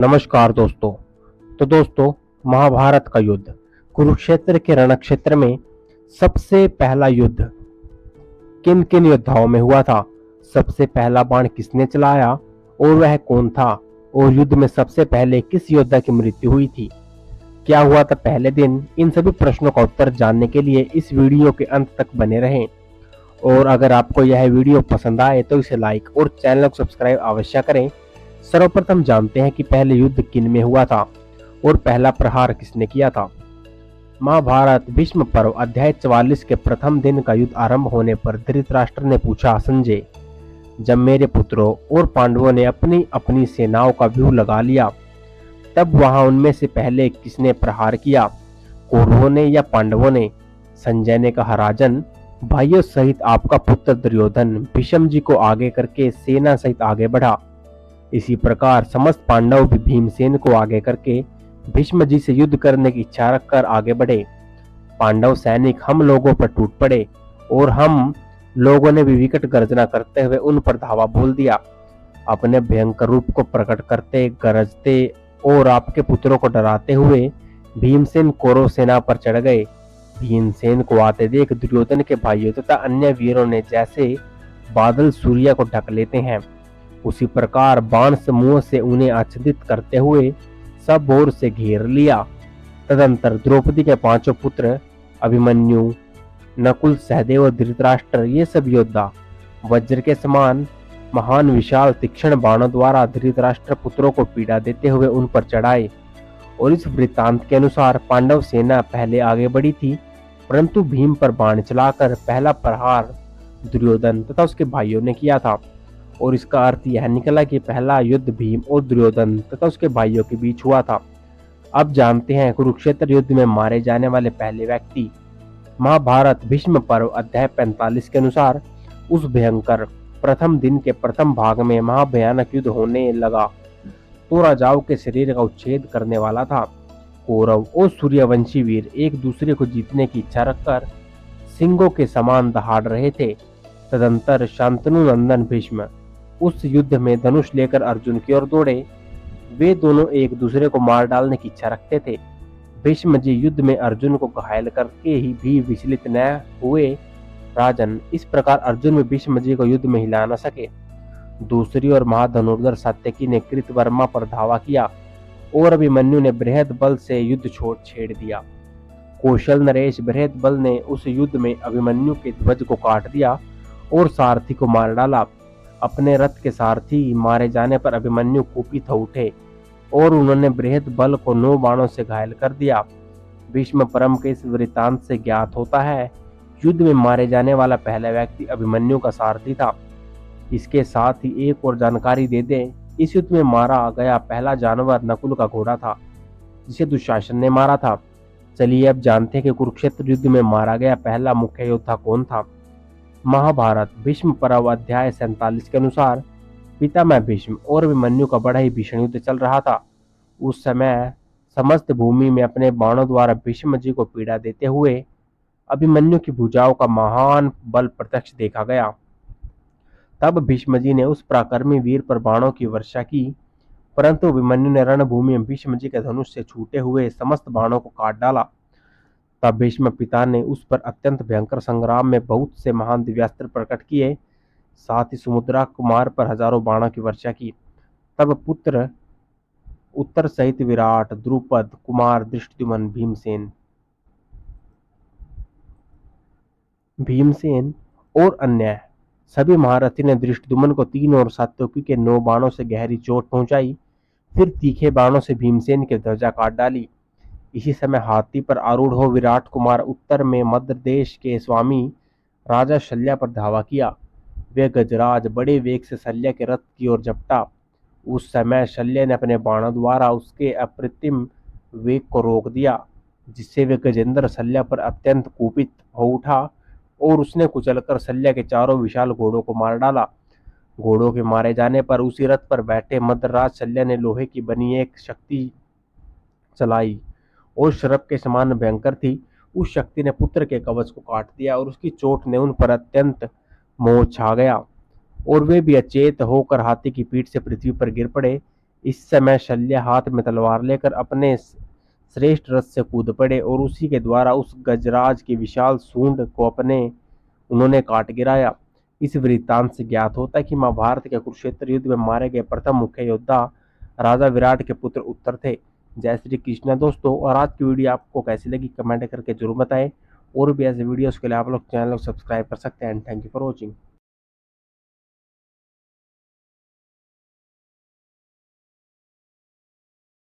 नमस्कार दोस्तों। तो दोस्तों, महाभारत का युद्ध कुरुक्षेत्र के रणक्षेत्र में सबसे पहला युद्ध किन किन योद्धाओं में हुआ था, सबसे पहला बाण किसने चलाया और वह कौन था, और युद्ध में सबसे पहले किस योद्धा की मृत्यु हुई थी, क्या हुआ था पहले दिन, इन सभी प्रश्नों का उत्तर जानने के लिए इस वीडियो के अंत तक बने रहें। और अगर आपको यह वीडियो पसंद आए तो इसे लाइक और चैनल को सब्सक्राइब अवश्य करें। सर्वप्रथम जानते हैं कि पहले युद्ध किन में हुआ था और पहला प्रहार किसने किया था। महाभारत भीष्म पर्व अध्याय 44 के प्रथम दिन का युद्ध आरंभ होने पर धृतराष्ट्र ने पूछा, संजय, जब मेरे पुत्रों और पांडवों ने अपनी अपनी सेनाओं का व्यूह लगा लिया, तब वहां उनमें से पहले किसने प्रहार किया, कौरवों ने या पांडवों ने? संजय ने कहा, राजन, भाइयों सहित आपका पुत्र दुर्योधन भीष्म जी को आगे करके सेना सहित आगे बढ़ा। इसी प्रकार समस्त पांडव भी भीमसेन को आगे करके भीष्म जी से युद्ध करने की इच्छा रखकर आगे बढ़े। पांडव सैनिक हम लोगों पर टूट पड़े और हम लोगों ने भी विकट गर्जना करते हुए उन पर धावा बोल दिया। अपने भयंकर रूप को प्रकट करते, गरजते और आपके पुत्रों को डराते हुए भीमसेन कौरव सेना पर चढ़ गए। भीमसेन को आते देख दुर्योधन के भाइयों तथा अन्य वीरों ने जैसे बादल सूर्य को ढक लेते हैं, उसी प्रकार बाण समूह से उन्हें आच्छादित करते हुए सब ओर से घेर लिया। तदंतर द्रौपदी के पांचों पुत्र अभिमन्यु, नकुल, सहदेव और धृतराष्ट्र, ये सब योद्धा वज्र के समान महान विशाल तीक्ष्ण बाणों द्वारा धृतराष्ट्र पुत्रों को पीड़ा देते हुए उन पर चढ़ाए। और इस वृत्तांत के अनुसार पांडव सेना पहले आगे बढ़ी थी, परंतु भीम पर बाण चलाकर पहला प्रहार दुर्योधन तथा उसके भाइयों ने किया था। और इसका अर्थ यह निकला कि पहला युद्ध भीम और दुर्योधन तथा उसके भाइयों के बीच हुआ था। अब जानते हैं कुरुक्षेत्र युद्ध में मारे जाने वाले पहले व्यक्ति। महाभारत भीष्म पर्व अध्याय 45 के अनुसार उस भयंकर प्रथम दिन के प्रथम भाग में महाभयानक युद्ध होने लगा तो राजाओं के शरीर का उच्छेद करने वाला था। कौरव और सूर्यवंशी वीर एक दूसरे को जीतने की इच्छा रखकर सिंहों के समान दहाड़ रहे थे। तदंतर शांतनु नंदन भीष्म उस युद्ध में धनुष लेकर अर्जुन की ओर दौड़े। वे दोनों एक दूसरे को मार डालने की इच्छा रखते थे। भीष्म जी युद्ध में अर्जुन को घायल करके ही भी विचलित न हुए। राजन, इस प्रकार अर्जुन में भीष्म जी को युद्ध में हिला न सके। दूसरी ओर महाधनुर्धर सात्यकी ने कृतवर्मा पर धावा किया और अभिमन्यु ने बृहद बल से युद्ध छेड़ दिया। कौशल नरेश बृहद बल ने उस युद्ध में अभिमन्यु के ध्वज को काट दिया और सारथी को मार डाला। अपने रथ के सारथी मारे जाने पर अभिमन्यु कुपित हो उठे और उन्होंने बृहद बल को 9 बाणों से घायल कर दिया। भीष्म परम के इस वृत्तांत से ज्ञात होता है युद्ध में मारे जाने वाला पहला व्यक्ति अभिमन्यु का सारथी था। इसके साथ ही एक और जानकारी दे दें, इस युद्ध में मारा गया पहला जानवर नकुल का घोड़ा था, जिसे दुशासन ने मारा था। चलिए अब जानते हैं कि कुरुक्षेत्र युद्ध में मारा गया पहला मुख्य योद्धा कौन था। महाभारत भीष्म पर्व अध्याय 47 के अनुसार पितामह भीष्म और अभिमन्यु का बड़ा ही भीषण युद्ध चल रहा था। उस समय समस्त भूमि में अपने बाणों द्वारा भीष्म जी को पीड़ा देते हुए अभिमन्यु की भुजाओं का महान बल प्रत्यक्ष देखा गया। तब भीष्म जी ने उस पराक्रमी वीर पर बाणों की वर्षा की, परंतु अभिमन्यु ने रणभूमि में भीष्म जी के धनुष से छूटे हुए समस्त बाणों को काट डाला। तब भीष्म पिता ने उस पर अत्यंत भयंकर संग्राम में बहुत से महान दिव्यास्त्र प्रकट किए, साथ ही सुमुद्रा कुमार पर हजारों बाणों की वर्षा की। तब पुत्र उत्तर सहित विराट, द्रुपद, कुमार धृष्टद्युम्न, भीमसेन और अन्य सभी महारथी ने धृष्टद्युम्न को 3 और सात्विकी के 9 बाणों से गहरी चोट पहुंचाई। फिर तीखे बाणों से भीमसेन की ध्वजा काट डाली। इसी समय हाथी पर आरूढ़ हो विराट कुमार उत्तर में मध्य देश के स्वामी राजा शल्य पर धावा किया। वे गजराज बड़े वेग से शल्य के रथ की ओर झपटा। उस समय शल्य ने अपने बाणों द्वारा उसके अप्रतिम वेग को रोक दिया, जिससे वे गजेंद्र शल्य पर अत्यंत कुपित हो उठा और उसने कुचलकर शल्य के चारों विशाल घोड़ों को मार डाला। घोड़ों के मारे जाने पर उसी रथ पर बैठे मध्यराज शल्य ने लोहे की बनी एक शक्ति चलाई और शरप के समान भयंकर थी। उस शक्ति ने पुत्र के कवच को काट दिया और उसकी चोट ने उन पर अत्यंत मोह छा गया और वे भी अचेत होकर हाथी की पीठ से पृथ्वी पर गिर पड़े। इस समय शल्य हाथ में तलवार लेकर अपने श्रेष्ठ रथ से कूद पड़े और उसी के द्वारा उस गजराज की विशाल सूंड को उन्होंने काट गिराया। इस वृत्तांत से ज्ञात होता है कि महाभारत के कुरुक्षेत्र युद्ध में मारे गए प्रथम मुख्य योद्धा राजा विराट के पुत्र उत्तर थे। जय श्री कृष्ण दोस्तों। और आज की वीडियो आपको कैसी लगी कमेंट करके जरूर बताएं। और भी ऐसे वीडियोस के लिए आप लोग चैनल को सब्सक्राइब कर सकते हैं। Thank you for watching.